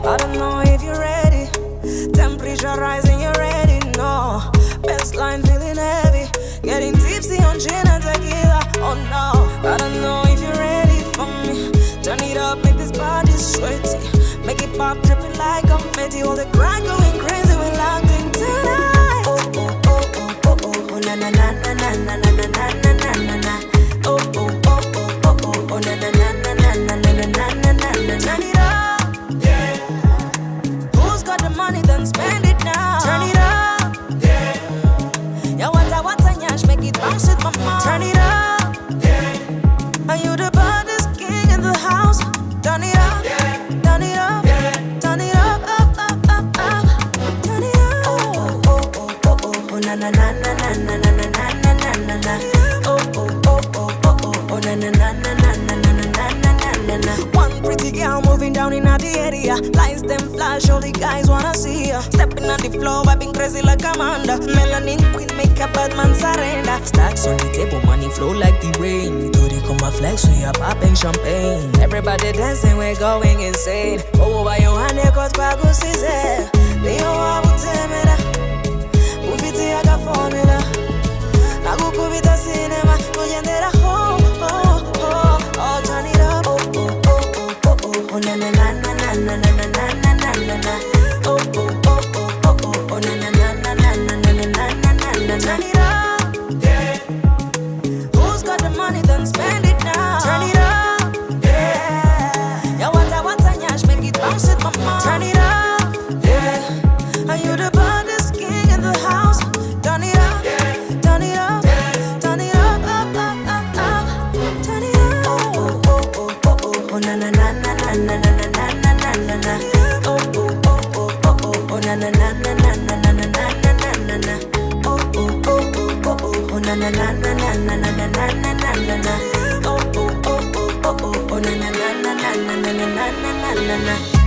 I don't know if you're ready. Temperature rising, you're ready. No, baseline feeling heavy. Getting tipsy on gin and tequila. Oh no, I don't know if you're ready for me. Turn it up, make this body sweaty. Make it pop, dripping like confetti. All the grind going crazy, we're locked in tonight. Oh oh oh oh oh oh, na na na na na na na na na na na. Oh oh oh oh oh oh, oh na na na na na na na na na na. Turn it up. Money, then spend it now. Turn it up, yeah. Yeah, what a nyash, make it bounce with my mom. Turn it up, yeah. Are you the baddest king in the house? Turn it up, yeah. Turn it up, yeah. Turn it up, up, up, up, up. Turn it up. Oh, oh, oh, oh, oh, oh, na na na na na na na na na na na na. Oh, oh, oh, oh, oh, oh, oh, na na na na na na na na na na. One pretty girl moving down in the area. Lights them flash, all the guys wanna see her. Stepping on the floor, vibing crazy like Amanda. Melanin queen, make a bad man surrender. Stacks on the table, money flow like the rain. Do they come a flex, we are popping champagne. Everybody dancing, we're going insane. Oh, why you want it, cause kwa gusangize. Niyo wa butemera, mfite aga formula. Nakukubita cinema, kugendera home. Oh, oh, oh, turn it up. Oh, oh, oh, oh, oh, oh, na na na na na na na na na na. Oh, oh, oh, oh, oh, oh, oh, na na na na na na na na na na. Turn it up, yeah. Who's got the money, then spend it now. Turn it up, yeah. Yeah, what a nyash, make it bounce with my mom. Turn it up, yeah. Are you the baddest king in the house? Turn it up, yeah. Turn it up, yeah. Turn it up, up, up, up, up. Turn it up. Oh, oh, oh, oh, oh, oh, na na na na na na na na na na na. Oh, oh, oh, oh, oh, oh, oh, na na na na na na na na na na na. Oh, oh, oh, oh, oh, oh, oh, na na na na na na na na na na na. Oh, oh, oh, oh, oh, oh, oh, na na na na na na na na na na.